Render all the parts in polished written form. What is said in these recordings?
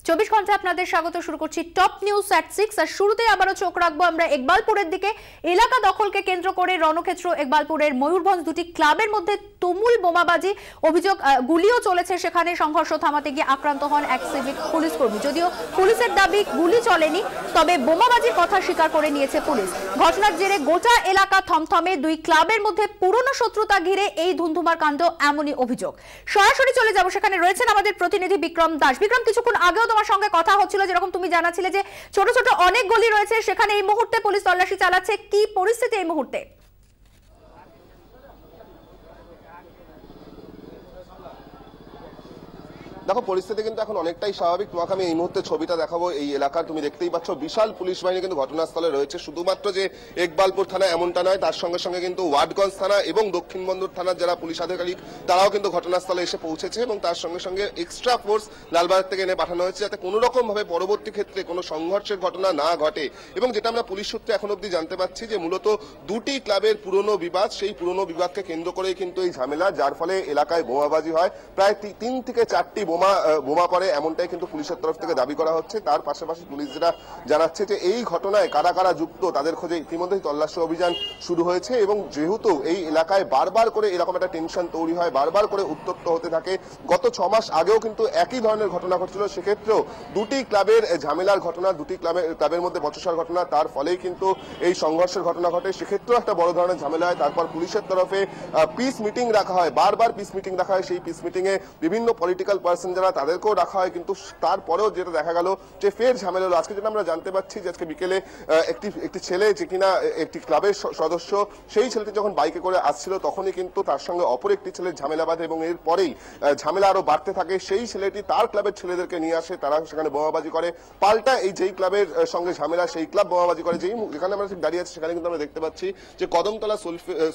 24 ঘন্টা আপনাদের স্বাগত। শুরু করছি টপ নিউজ এট 6। আর শুরুতে আবারও চোখ রাখবো আমরা ইকবালপুরের দিকে। এলাকা দখলকে কেন্দ্র করে রণক্ষেত্র ইকবালপুরের ময়ূরভঞ্জ দুটি ক্লাবের মধ্যে তুমুল বোমাবাজি, অভিযোগ গুলিও চলেছে সেখানে। সংঘর্ষ থামাতে গিয়ে আক্রান্ত হন এক সিভিক পুলিশ কর্মী। যদিও পুলিশের দাবি গুলি চলেনি, তবে বোমাবাজির কথা স্বীকার করে নিয়েছে পুলিশ। ঘটনার জেরে গোটা এলাকা থমথমে। দুই ক্লাবের মধ্যে পুরনো শত্রুতা ঘিরে এই ধুন্ধুমার কাণ্ড, এমনই অভিযোগ। সরাসরি চলে যাব, সেখানে রয়েছেন আমাদের প্রতিনিধি বিক্রম দাস। বিক্রম, কিছুক্ষণ আগেও তোমার সঙ্গে কথা হচ্ছিল, যেরকম তুমি জানাচ্ছিলে যে ছোট ছোট অনেক গলি রয়েছে সেখানে এই মুহূর্তে পুলিশ তল্লাশি চালাচ্ছে। কি পরিস্থিতি এই মুহূর্তে? দেখো, পরিস্থিতি কিন্তু এখন অনেকটাই স্বাভাবিক। তোমাকে আমি এই মুহূর্তে ছবিটা দেখাবো। এই এলাকার তুমি দেখতেই পাচ্ছ বিশাল পুলিশ বাহিনী কিন্তু ঘটনাস্থলে রয়েছে। শুধুমাত্র যে ইকবালপুর থানা এমনটা নয়, তার সঙ্গে সঙ্গে কিন্তু ওয়াটগঞ্জ থানা এবং দক্ষিণ বন্দর থানার যারা পুলিশ আধিকারিক তারাও কিন্তু ঘটনাস্থলে এসে পৌঁছেছে এবং তার সঙ্গে সঙ্গে এক্সট্রা ফোর্স লালবাজার থেকে এনে পাঠানো হয়েছে, যাতে কোনো রকম ভাবে পরবর্তী ক্ষেত্রে কোনো সংঘর্ষের ঘটনা না ঘটে। এবং যেটা আমরা পুলিশ সূত্রে এখন অব্দি জানতে পারছি যে মূলত দুটি ক্লাবের পুরনো বিবাদ, সেই পুরনো বিবাদকে কেন্দ্র করেই কিন্তু এই ঝামেলা, যার ফলে এলাকায় বোমাবাজি হয়। প্রায় 3 থেকে 4টি বোমা পড়ে, এমনটাই কিন্তু পুলিশের তরফ থেকে দাবি করা হচ্ছে। তার পাশাপাশি পুলিশ যেটা জানাচ্ছে যে এই ঘটনায় কারা কারা যুক্ত তাদের খোঁজে ইতিমধ্যেই তল্লাশি অভিযান শুরু হয়েছে। এবং যেহেতু এই এলাকায় বারবার করে এরকম একটা টেনশন তৈরি হয়, বারবার করে উত্তপ্ত হতে থাকে, গত 6 মাস আগেও কিন্তু একই ধরনের ঘটনা ঘটছিল। সেক্ষেত্রেও দুটি ক্লাবের ঝামেলার ঘটনা, দুটি ক্লাবের মধ্যে বচসার ঘটনা, তার ফলেই কিন্তু এই সংঘর্ষের ঘটনা ঘটে। সেক্ষেত্রেও একটা বড় ধরনের ঝামেলা হয়। তারপর পুলিশের তরফে পিস মিটিং রাখা হয়, বারবার পিস মিটিং রাখা হয়। সেই পিস মিটিং এ বিভিন্ন পলিটিক্যাল পার্সন যারা তাদেরকেও রাখা হয়, কিন্তু তারপরেও যেটা দেখা গেল যে ফের ঝামেলা হলো। আজকে যেটা আমরা জানতে পারছি যে আজকে বিকেলে একটি ছেলে, যে কিনা একটি ক্লাবের সদস্য, সেই ছেলেটি যখন বাইকে করে আসছিল তখনই কিন্তু তার সঙ্গে অপর একটি ছেলের ঝামেলা বাঁধে এবং এরপরেই ঝামেলা আরো বাড়তে থাকে। সেই ছেলেটি তার ক্লাবের ছেলেদেরকে নিয়ে আসে, তারা সেখানে বোমাবাজি করে। পাল্টা এই যেই ক্লাবের সঙ্গে ঝামেলা, সেই ক্লাব বোমাবাজি করে। যেখানে আমরা দাঁড়িয়ে আছি সেখানে কিন্তু আমরা দেখতে পাচ্ছি যে কদমতলা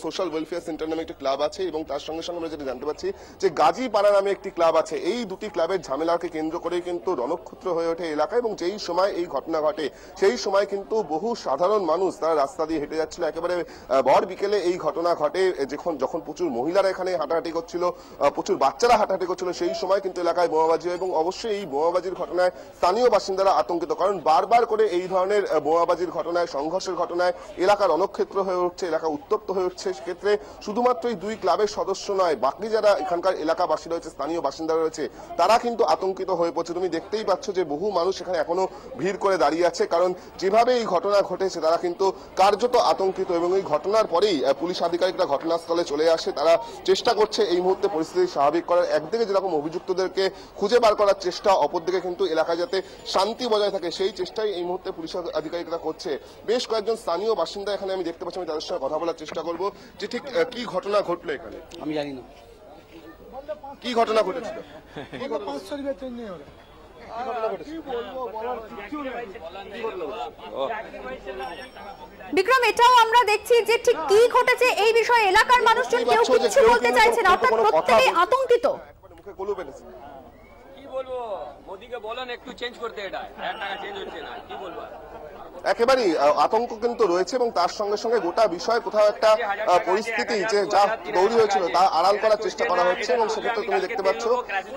সোশ্যাল ওয়েলফেয়ার সেন্টার নামে একটি ক্লাব আছে এবং তার সঙ্গে সঙ্গে আমরা যেটা জানতে পাচ্ছি যে গাজীপাড়া নামে একটি ক্লাব আছে। এই দুটি ক্লাবের ঝামেলাকে কেন্দ্র করে কিন্তু রণক্ষেত্র হয়ে ওঠে এলাকা। এবং যেই সময় এই ঘটনা ঘটে সেই সময় কিন্তু বহু সাধারণ মানুষ তারা রাস্তা দিয়ে হেঁটে যাচ্ছিল। একেবারে ভর বিকেলে এই ঘটনা ঘটে, যখন প্রচুর মহিলারা এখানে হাঁটাহাঁটি করছিল, প্রচুর বাচ্চারা হাঁটাহাঁটি করছিল, সেই সময় কিন্তু এলাকায় বোমাবাজি হয়। এবং অবশ্যই এই বোমাবাজির ঘটনায় স্থানীয় বাসিন্দারা আতঙ্কিত, কারণ বারবার করে এই ধরনের বোমাবাজির ঘটনায়, সংঘর্ষের ঘটনায় এলাকা রণক্ষেত্র হয়ে উঠছে, এলাকা উত্তপ্ত হয়ে উঠছে। সেক্ষেত্রে শুধুমাত্র এই দুই ক্লাবের সদস্য নয়, বাকি যারা এখানকার এলাকাবাসী রয়েছে, স্থানীয় বাসিন্দা রয়েছে, তারা কিন্তু আতঙ্কিত হয়ে পড়ছে। তুমি দেখতেই পাচ্ছ যে বহু মানুষ এখানে এখনো ভিড় করে দাঁড়িয়ে আছে, কারণ যেভাবে এই ঘটনা ঘটেছে তারা কিন্তু কার্যত আতঙ্কিত। এবং এই ঘটনার পরেই পুলিশ আধিকারিকরা ঘটনাস্থলে চলে আসে, তারা চেষ্টা করছে এই মুহূর্তে পরিস্থিতি স্বাভাবিক করার। একদিকে যেরকম অভিযুক্তদেরকে খুঁজে বার করার চেষ্টা, অপরদিকে কিন্তু এলাকায় যাতে শান্তি বজায় থাকে সেই চেষ্টাই এই মুহূর্তে পুলিশ আধিকারিকরা করছে। বেশ কয়েকজন স্থানীয় বাসিন্দা এখানে আমি দেখতে পাচ্ছি, আমি তাদের সঙ্গে কথা বলার চেষ্টা করবো যে ঠিক কি ঘটনা ঘটলো এখানে। আমি জানি না কি ঘটনা ঘটেছিল। বিক্রম, এটাও আমরা দেখছি যে ঠিক কি ঘটেছে এই বিষয়ে এলাকার মানুষজন কেউ কিছু বলতে চাইছে না, অর্থাৎ প্রত্যেকেই আতঙ্কিত। কি বলবো, মোদিকে বলেন একটু চেঞ্জ করতে, এটা 1 টাকা চেঞ্জ হচ্ছে না, কি বলবো। একেবারেই আতঙ্ক কিন্তু রয়েছে এবং তার সঙ্গে সঙ্গে গোটা বিষয় কোথাও একটা পরিস্থিতি যে যা তৈরি হয়েছিল তা আড়াল করার চেষ্টা করা হচ্ছে। এবং সেক্ষেত্রে তুমি দেখতে পাচ্ছ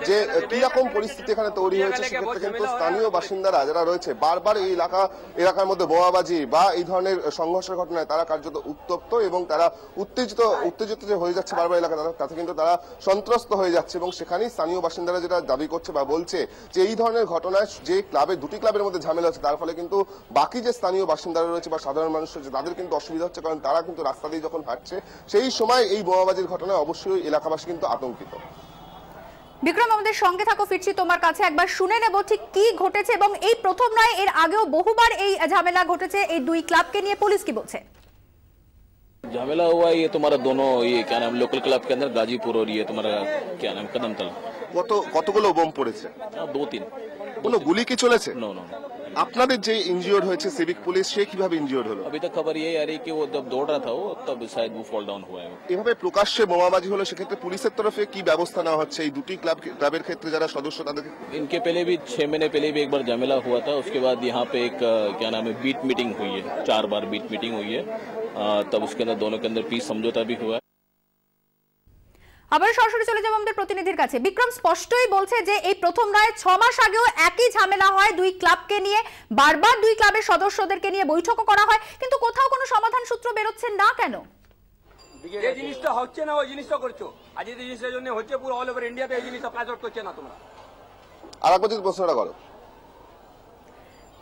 যে কিরকম পরিস্থিতি এখানে তৈরি হয়েছে। সেক্ষেত্রে কিন্তু স্থানীয় বাসিন্দারা যারা রয়েছে বারবার এই এলাকার মধ্যে বোমাবাজি বা এই ধরনের সংঘর্ষের ঘটনায় তারা কার্যত উত্তপ্ত এবং তারা উত্তেজিত যে হয়ে যাচ্ছে বারবার এলাকা, তাতে কিন্তু তারা সন্ত্রস্ত হয়ে যাচ্ছে। এবং সেখানেই স্থানীয় বাসিন্দারা যেটা দাবি করছে বা বলছে যে এই ধরনের ঘটনায় যে দুটি ক্লাবের মধ্যে ঝামেলা হচ্ছে, তার ফলে কিন্তু বাকি যে স্থানীয় বাসিন্দারা রয়েছে বা সাধারণ মানুষ রয়েছে তাদের কিন্তু অসুবিধা হচ্ছে, কারণ তারা কিন্তু রাস্তা দিয়ে যখন হাঁটছে সেই সময় এই বোমাবাজির ঘটনায় অবশ্যই এলাকাবাসী কিন্তু আতঙ্কিত। বিক্রম, আমাদের সঙ্গে থাকো, ফিরছি তোমার কাছে। একবার শুনে নেব ঠিক কি ঘটেছে, এবং এই প্রথম নয়, এর আগেও বহুবার এই ঝামেলা ঘটেছে। এই দুই ক্লাবকে নিয়ে পুলিশ কি বলছে? झमेला हुआ ये तुम्हारा दोनों, ये क्या नाम, लोकल क्लब के अंदर गाजीपुर और ये तुम्हारा क्या नाम कदमतला। কতগুলো বোম পড়েছে? 2-3। কোনো গুলি কি চলেছে? No no. আপনাদের যে ইনজিওর্ড হয়েছে সিভিক পুলিশ, সে কিভাবে ইনজিওর্ড হলো? अभी तक खबर यही आ रही कि वो जब दौड़ रहा था वो, तब शायद वो फॉल डाउन हुआ है। এভাবে প্রকাশ্যে বোমাবাজি হলো, সেক্ষেত্রে পুলিশের তরফে কি ব্যবস্থা নেওয়া হচ্ছে এই দুটি ক্লাবের ক্ষেত্রে যারা সদস্য তাদের? इनके पहले भी 6 महीने पहले भी एक बार झमेला हुआ था, उसके बाद यहाँ पे एक क्या नाम है बीट मीटिंग हुई है, 4 बार बीट मीटिंग हुई है, तब उसके अंदर दोनों के अंदर पीस समझौता भी हुआ है। আবার সরাসরি চলে যাবো আমাদের প্রতিনিধির কাছে। বিক্রম স্পষ্টই বলছে যে এই প্রথম রায় 6 মাস আগেও একই ঝামেলা হয়, দুই ক্লাবকে নিয়ে বারবার দুই ক্লাবের সদস্যদেরকে নিয়ে বৈঠকও করা হয়, কিন্তু কোথাও কোনো সমাধান সূত্র বেরোচ্ছে না কেন? যে জিনিসটা হচ্ছে না ওই জিনিসটা করছো, আজ এই জিনিসের জন্য হচ্ছে পুরো অল ওভার ইন্ডিয়াতে এই জিনিসটা কাজ করছে না তোমরা। আর একবার যদি প্রশ্নটা করো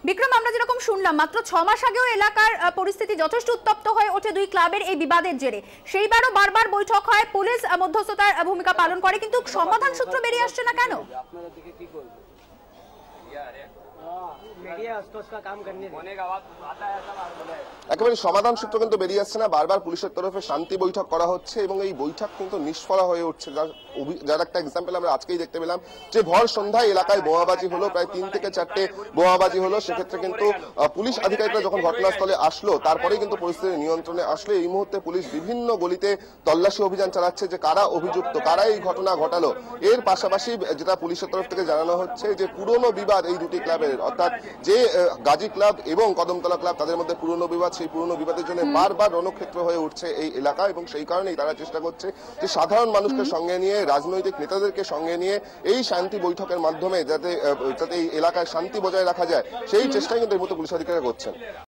বিক্রম, আমরা যেরকম শুনলাম মাত্র 6 মাস আগেও এলাকার পরিস্থিতি যথেষ্ট উত্তপ্ত হয়ে ওঠে দুই ক্লাবের এই বিবাদের জেরে, সেইবারও বারবার বৈঠক হয়, পুলিশ মধ্যস্থতার ভূমিকা পালন করে, কিন্তু সমাধান সূত্র বেরিয়ে আসছে না কেন? একেবারে সমাধান সূত্র কিন্তু বেরিয়ে আসছে না। বারবার পুলিশের তরফে শান্তি বৈঠক করা হচ্ছে এবং এই বৈঠক কিন্তু নিষ্ফলা হয়ে উঠছে। যার একটা এক্সাম্পল আমরা আজকেই দেখতে পেলাম যে ভর সন্ধ্যায় এলাকায় বোমাবাজি হলো, প্রায় 3 থেকে 4টে বোমাবাজি হলো। সেক্ষেত্রে কিন্তু পুলিশ আধিকারিকরা যখন ঘটনাস্থলে আসলো তারপরেই কিন্তু পরিস্থিতি নিয়ন্ত্রণে আসলো। এই মুহূর্তে পুলিশ বিভিন্ন গলিতে তল্লাশি অভিযান চালাচ্ছে যে কারা অভিযুক্ত, কারা এই ঘটনা ঘটালো। এর পাশাপাশি যেটা পুলিশের তরফ থেকে জানানো হচ্ছে যে পুরনো বিবাদ এই দুটি ক্লাবের, অর্থাৎ যে গাজী ক্লাব এবং কদমতলা ক্লাব, তাদের মধ্যে পুরনো বিবাদ, সেই পুরনো বিবাদের জন্য বারবার রণক্ষেত্র হয়ে উঠছে এই এলাকা এবং সেই কারণেই তারা চেষ্টা করছে যে সাধারণ মানুষকে সঙ্গে নিয়ে, রাজনৈতিক নেতাদেরকে সঙ্গে নিয়ে এই শান্তি বৈঠকের মাধ্যমে যাতে এই এলাকায় শান্তি বজায় রাখা যায়, সেই চেষ্টাই কিন্তু এই মুহূর্তে পুলিশ আধিকারিকরা করছেন।